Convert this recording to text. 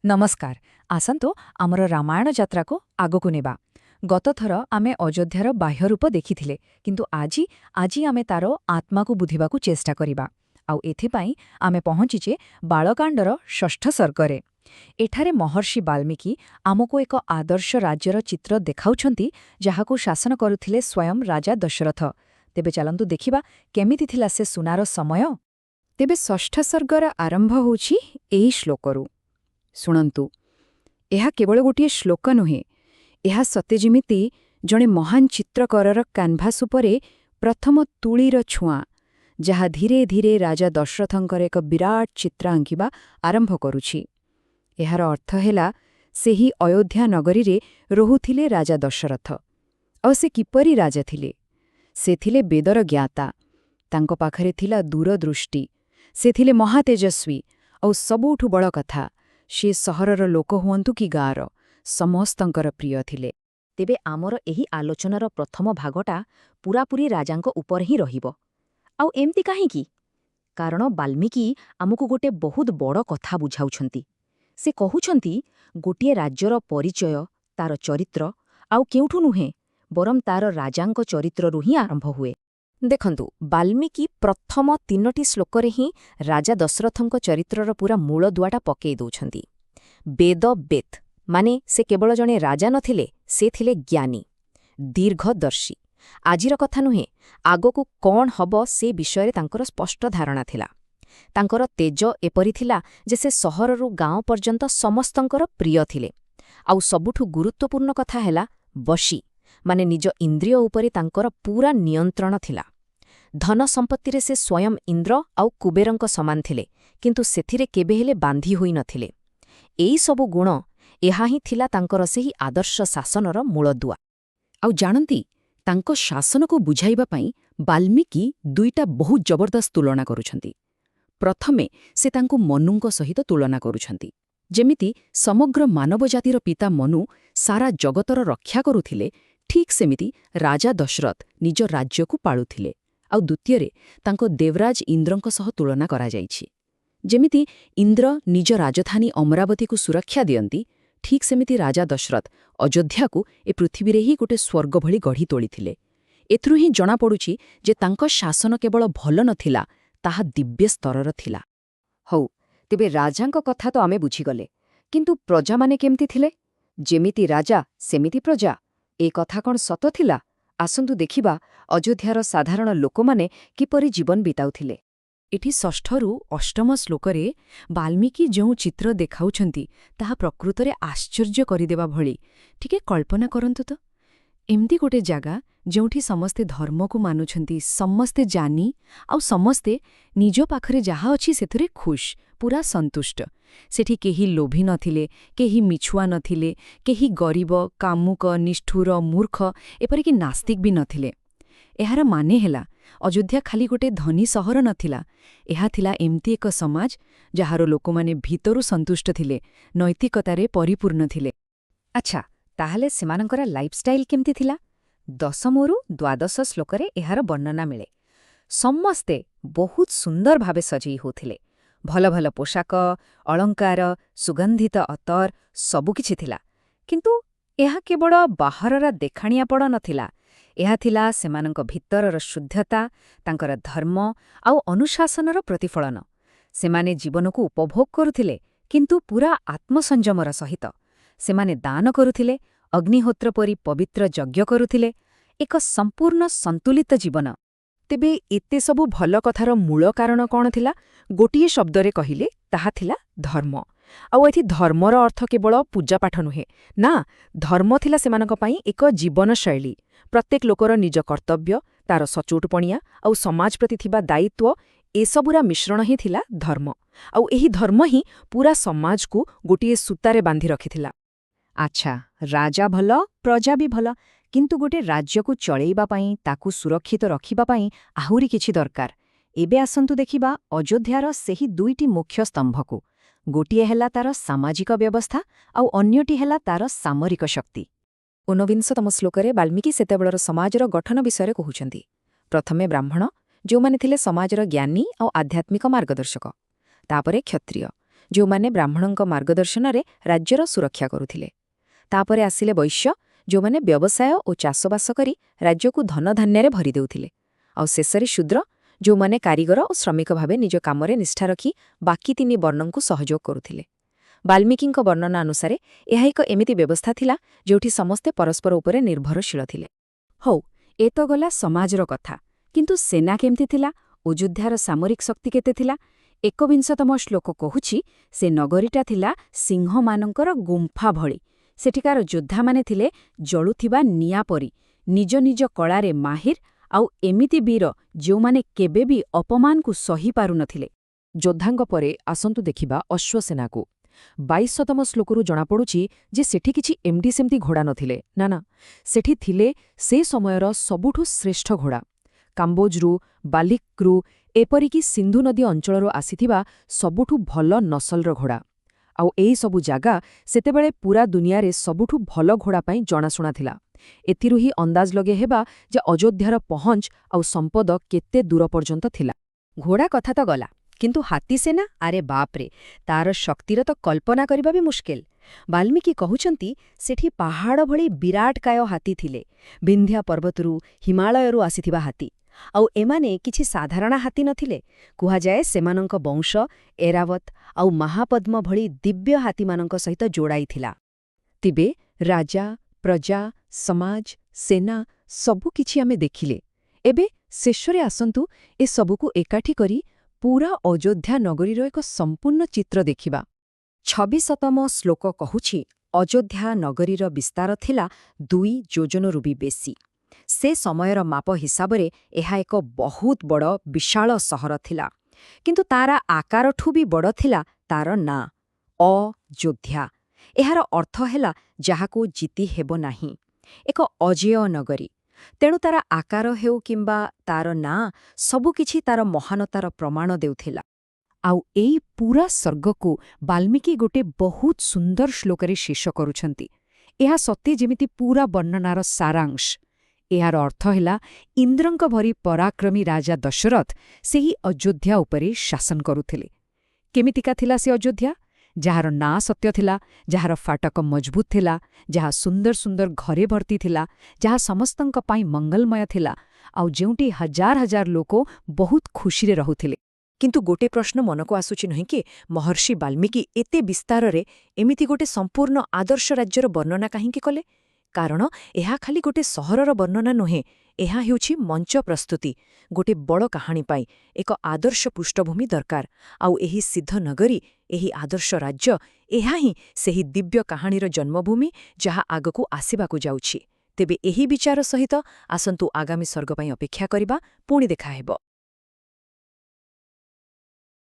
नमस्कार आसंतु आमर रामायण यात्रा को आगकु नेबा गतथर आमे अयोध्यार बाह्य रूप देखिथिले किंतु आजी आजी आमे तारो आत्मा को बुझिबाकु चेष्टा करिबा आउ एथिपाई आमे पहुंचीचे बालकांडर षष्ठ सर्गरे एठारे महर्षि वाल्मीकि आमको एक आदर्श राज्यर चित्र देखाउछंती जहाकु शासन करुथिले स्वयं राजा दशरथ। तेबे चलंतु देखिबा केमिति थिला से सुनार समय। तेबे षष्ठ सर्गर आरंभ होछि एही श्लोकरू। शुणन्तु एहा केवल गोटे श्लोक नुहे, एहा सते जिमिति जणे महान चित्रकरर कानभास उपरे प्रथम तुळीर छुआ जहा धीरे धीरे राजा दशरथंकर एक विराट चित्र आंकिबा आरंभ करुछि। एहार अर्थ हेला सेही अयोध्या नगरी रे रहुथिले राजा दशरथ। और से किपरि राजा थिले? से थिले वेदर ज्ञाता, तांको पाखरे थिला दूरदृष्टि, से थिले महातेजस्वी और सबुठु बड़ कथा से सहरर लोक हुअन्तु कि गाँर समस्तंकर प्रिय थिले। तेबे आमर एही आलोचनार प्रथम भागटा पूरापूरी राजांक उपर ही रहिबो। आउ एमती काहींकी? कारण वाल्मीकि आमको गोटे बहुत बड़ कथा बुझाउछंती। से कहुछंती गोटिए राज्यर परिचय तार चरित्र आउ केउठु नुहे बरम तार राजांक चरित्ररु ही आरंभ हुए। देखंतु वाल्मीकि प्रथम 3टी श्लोकरे ही राजा दशरथंक चरित्रर पूरा मूल दुआटा पकेई दउछंती। वेद वेद माने से केवल जणे राजा नथिले, से थिले ज्ञानी दीर्घदर्शी। आजिर कथा नुहे, आगकु कौन हब से विषय तांकर स्पष्ट धारणा थिला। तांकर तेज एपरि थिला जे से सहररु गाँव पर्यंत समस्तंकर प्रिय थिले। आउ सबुठु गुरुत्वपूर्ण कथा हेला वशी माने निज इंद्रिय उपरि तांकर पूरा नियंत्रण थिला। धन संपत्तिरे से स्वयं इंद्र आउ कुबेरंक समान थिले, किंतु सेथिरे केबे हेले बांधी होई नथिले। एई सबु गुण एहा ही थिला तांकर सेही आदर्श शासनर मूलदुआ। आउ जानती तांको शासन को बुझाइबा पई वाल्मीकि दुईटा बहुत जबरदस्त तुलना करुछंती। प्रथमे से तांको मनुंक सहित तुलना करुछंती, जेमिति समग्र मानव जातिर पिता मनु सारा जगतर रक्षा करुथिले, ठीक सेमिति राजा दशरथ निज राज्य को पाळुथिले। आउ द्वितीୟରେ तांको देवराज इंद्रंक सह तुलना करा जाइछि। जेमिति इंद्र निज राजधानी अमरावती को सुरक्षा दियंती, ठीक सेमिति राजा दशरथ अयोध्या को ए पृथ्वी रे ही गोटे स्वर्ग भली गढ़ी तोलिथिले। एथरु ही जणा पडुछि जे तांको शासन केवल भल नथिला, ताहा दिव्य स्तरर थिला। हौ तेबे राजांक कथा तो आमे बुझिगले, किंतु प्रजा माने केमती थिले? जेमिति राजा सेमिति प्रजा, ए कथा कौन सत थिला? आसंतु देखिबा अयोध्यार साधारण लोकमाने किपरि जीवन बिताउथिले। एठी षष्ठरु अष्टम श्लोकरे वाल्मीकि जो चित्र देखाउछंती ताहा प्रकृतरे आश्चर्य करिदेबा भଳି। ठीके कल्पना करंतु तो, एमती गोटे जागा जोंठी समस्ते धर्म को मानुछंती, समस्ते जानी आउ समस्ते निज पाखरे जहा अछि सेथरे खुश, पूरा संतुष्ट। सेठी केही लोभी नथिले, केही मिछुआ नथिले, केही गरीब कामुक निष्ठुर मूर्ख एपरिकि नास्तिक भी नथिले। एहार माने हेला अयोध्या खाली गोटे धनी सहर नथिला, एहा थिला एमती एक समाज जहार लोकमाने भीतरु संतुष्ट थिले, नैतिकतारे परिपूर्ण थिले। अच्छा, ताहले सेमानंकर लाइफस्टाइल केमती थिला? 10 ରୁ 12 श्लोकरे एहार वर्णना मिले। समस्ते बहुत सुंदर भावे सजेई होथिले। भल भल पोशाक, अलंकार, सुगंधित अतर सबुकिछि थिला। किंतु एहा केवल बाहरर देखाणियापड़ नथिला, एहा थिला सेमानंक भितरर शुद्धता, तांकर धर्म आउ अनुशासनर प्रतिफलन। सेमाने जीवनकु उपभोग करुथिले, किंतु पूरा आत्मसंयमर सहित। सेमाने दान करुथिले, अग्निहोत्र परि पवित्र यज्ञ करुथिले, एक संपूर्ण संतुलित जीवन। तेबे एते सबु भल कथार मूल कारण कौन थिला? गोटिए शब्दरे कहिले ताहा थिला धर्म। आउ एथि धर्मर अर्थ केवल पूजापाठ नुहे ना, धर्म थिला सेमानक पई एक जीवन शैली। प्रत्येक लोकर निज कर्तव्य, तार सचोटपणिया आउ समाज प्रति थिबा दायित्व, एसबुरा मिश्रण ही थिला धर्म। आउ एही धर्म ही पूरा समाज को गोटिए सूतारे बांधी रखिथिला। अच्छा, राजा भल, प्रजा भी भल, किंतु गोटे राज्य को चलैबा पई, ताकु सुरक्षित रखिबा पई आहुरी किछि दरकार। एबे आसंतु देखिबा अयोध्यार सेही दुईटी मुख्य स्तंभकु। गोटिए हेला तार सामाजिक व्यवस्था आउ अन्यटी हेला तार सामरिक शक्ति। 19तम श्लोकरे वाल्मीकि सेतेबेलर समाजर गठन विषय कहुछंती। प्रथमे ब्राह्मण, जो माने थिले समाजर ज्ञानी आउ आध्यात्मिक मार्गदर्शक। तापरे क्षत्रिय, ଯେଉଁମାନେ ବ୍ରାହ୍ମଣଙ୍କ ମାର୍ଗଦର୍ଶନରେ ରାଜ୍ୟର ସୁରକ୍ଷା କରୁଥିଲେ। ତାପରେ ଆସିଲେ ବୈଶ୍ୟ, ଯେଉଁମାନେ ବ୍ୟବସାୟ ଓ ଚାଷବାସ କରି ରାଜ୍ୟକୁ ଧନଧାନ୍ୟରେ ଭରି ଦେଉଥିଲେ। ଆଉ ଶେଷରେ ଶୂଦ୍ର, ଯେଉଁମାନେ କାରିଗର ଓ ଶ୍ରମିକ ଭାବେ ନିଜ କାମରେ ନିଷ୍ଠା ରଖି ବାକି ତିନି ବର୍ଣ୍ଣଙ୍କୁ ସହଯୋଗ କରୁଥିଲେ। ବାଲ୍ମୀକିଙ୍କ ବର୍ଣ୍ଣନା ଅନୁସାରେ ଏହା ଏକ ଏମିତି ବ୍ୟବସ୍ଥା ଥିଲା ଯେଉଁଠି ସମସ୍ତେ ପରସ୍ପର ଉପରେ ନିର୍ଭରଶୀଳ ଥିଲେ। ହଉ, ଏ ତ ଗଲା ସମାଜର କଥା, କିନ୍ତୁ ସେନା କେମିତି ଥିଲା? ଅଯୋଧ୍ୟାର ସାମରିକ ଶକ୍ତି କେତେ ଥିଲା? 21ତମ ଶ୍ଲୋକ କହୁଛି ସେ ନଗରୀଟା ଥିଲା ସିଂହମାନଙ୍କର ଗୁମ୍ଫା ଭଳି। ସେଠିକାର ଯୋଦ୍ଧାମାନେ ଥିଲେ ଜଳୁଥିବା ନିଆଁ ପରି, ନିଜ ନିଜ କଳାରେ ମାହିର, ଆଉ ଏମିତି ବୀର ଯେଉଁମାନେ କେବେ ବି ଅପମାନକୁ ସହି ପାରୁନଥିଲେ। ଯୋଦ୍ଧାଙ୍କ ପରେ ଆସନ୍ତୁ ଦେଖିବା ଅଶ୍ୱସେନାକୁ। 22ତମ ଶ୍ଲୋକରୁ ଜଣାପଡ଼ୁଛି ଯେ ସେଠି କିଛି ଏମିତି ସେମିତି ଘୋଡ଼ା ନଥିଲେ। ନା, ସେଠି ଥିଲେ ସେ ସମୟର ସବୁଠୁ ଶ୍ରେଷ୍ଠ ଘୋଡ଼ା। କାମ୍ବୋଜରୁ, ବାଲିକ୍ରୁ, ଏପରିକି ସିନ୍ଧୁ ନଦୀ ଅଞ୍ଚଳରୁ ଆସିଥିବା ସବୁଠୁ ଭଲ ନସଲର ଘୋଡ଼ା। ଆଉ ଏହି ସବୁ ଜାଗା ସେତେବେଳେ ପୁରା ଦୁନିଆରେ ସବୁଠୁ ଭଲ ଘୋଡ଼ା ପାଇଁ ଜଣାଶୁଣା ଥିଲା। ଏଥିରୁ ହିଁ ଅନ୍ଦାଜ ଲଗେଇ ହେବା ଯେ ଅଯୋଧ୍ୟାର ପହଞ୍ଚ ଆଉ ସମ୍ପଦ କେତେ ଦୂର ପର୍ଯ୍ୟନ୍ତ ଥିଲା। ଘୋଡ଼ା କଥା ତ ଗଲା, କିନ୍ତୁ ହାତୀସେନା, ଆରେ ବାପ୍ରେ, ତାର ଶକ୍ତିର ତ କଳ୍ପନା କରିବା ବି ମୁସ୍କିଲ। ବାଲ୍ମୀକି କହୁଛନ୍ତି ସେଠି ପାହାଡ଼ ଭଳି ବିରାଟକାୟ ହାତୀ ଥିଲେ, ବିନ୍ଧ୍ୟା ପର୍ବତରୁ, ହିମାଳୟରୁ ଆସିଥିବା ହାତୀ। ଆଉ ଏମାନେ କିଛି ସାଧାରଣ ହାତୀ ନଥିଲେ। କୁହାଯାଏ ସେମାନଙ୍କ ବଂଶ ଏରାବତ ଆଉ ମହାପଦ୍ମ ଭଳି ଦିବ୍ୟ ହାତୀମାନଙ୍କ ସହିତ ଯୋଡ଼ାଇଥିଲା। ତେବେ ରାଜା, ପ୍ରଜା, ସମାଜ, ସେନା ସବୁକିଛି ଆମେ ଦେଖିଲେ। ଏବେ ଶେଷରେ ଆସନ୍ତୁ ଏସବୁକୁ ଏକାଠି କରି ପୁରା ଅଯୋଧ୍ୟା ନଗରୀର ଏକ ସମ୍ପୂର୍ଣ୍ଣ ଚିତ୍ର ଦେଖିବା। 26ତମ ଶ୍ଲୋକ କହୁଛି ଅଯୋଧ୍ୟା ନଗରୀର ବିସ୍ତାର ଥିଲା 2 ଯୋଜନରୁ ବି ବେଶୀ। ସେ ସମୟର ମାପ ହିସାବରେ ଏହା ଏକ ବହୁତ ବଡ଼ ବିଶାଳ ସହର ଥିଲା। କିନ୍ତୁ ତାର ଆକାରଠୁ ବି ବଡ଼ ଥିଲା ତାର ନାଁ, ଅଯୋଧ୍ୟା। ଏହାର ଅର୍ଥ ହେଲା ଯାହାକୁ ଜିତି ହେବ ନାହିଁ, ଏକ ଅଜେୟ ନଗରୀ। ତେଣୁ ତାର ଆକାର ହେଉ କିମ୍ବା ତାର ନାଁ, ସବୁକିଛି ତାର ମହାନତାର ପ୍ରମାଣ ଦେଉଥିଲା। ଆଉ ଏଇ ପୁରା ସର୍ଗକୁ ବାଲ୍ମୀକି ଗୋଟେ ବହୁତ ସୁନ୍ଦର ଶ୍ଲୋକରେ ଶେଷ କରୁଛନ୍ତି। ଏହା ସତେ ଯେମିତି ପୁରା ବର୍ଣ୍ଣନାର ସାରାଂଶ। ଏହାର ଅର୍ଥ ହେଲା ଇନ୍ଦ୍ରଙ୍କ ଭଳି ପରାକ୍ରମୀ ରାଜା ଦଶରଥ ସେହି ଅଯୋଧ୍ୟା ଉପରେ ଶାସନ କରୁଥିଲେ। କେମିତିକା ଥିଲା ସେ ଅଯୋଧ୍ୟା? ଯାହାର ନାଁ ସତ୍ୟ ଥିଲା, ଯାହାର ଫାଟକ ମଜବୁତ ଥିଲା, ଯାହା ସୁନ୍ଦର ସୁନ୍ଦର ଘରେ ଭର୍ତ୍ତି ଥିଲା, ଯାହା ସମସ୍ତଙ୍କ ପାଇଁ ମଙ୍ଗଲମୟ ଥିଲା, ଆଉ ଯେଉଁଠି ହଜାର ହଜାର ଲୋକ ବହୁତ ଖୁସିରେ ରହୁଥିଲେ। କିନ୍ତୁ ଗୋଟେ ପ୍ରଶ୍ନ ମନକୁ ଆସୁଛି ନୁହେଁ କି, ମହର୍ଷି ବାଲ୍ମୀକି ଏତେ ବିସ୍ତାରରେ ଏମିତି ଗୋଟେ ସମ୍ପୂର୍ଣ୍ଣ ଆଦର୍ଶ ରାଜ୍ୟର ବର୍ଣ୍ଣନା କାହିଁକି କଲେ? କାରଣ ଏହା ଖାଲି ଗୋଟେ ସହରର ବର୍ଣ୍ଣନା ନୁହେଁ, ଏହା ହେଉଛି ମଞ୍ଚ ପ୍ରସ୍ତୁତି। ଗୋଟେ ବଡ଼ କାହାଣୀ ପାଇଁ ଏକ ଆଦର୍ଶ ପୃଷ୍ଠଭୂମି ଦରକାର। ଆଉ ଏହି ସିଦ୍ଧ ନଗରୀ, ଏହି ଆଦର୍ଶ ରାଜ୍ୟ, ଏହା ହିଁ ସେହି ଦିବ୍ୟ କାହାଣୀର ଜନ୍ମଭୂମି ଯାହା ଆଗକୁ ଆସିବାକୁ ଯାଉଛି। ତେବେ ଏହି ବିଚାର ସହିତ ଆସନ୍ତୁ ଆଗାମୀ ସର୍ଗ ପାଇଁ ଅପେକ୍ଷା କରିବା। ପୁଣି ଦେଖାହେବ।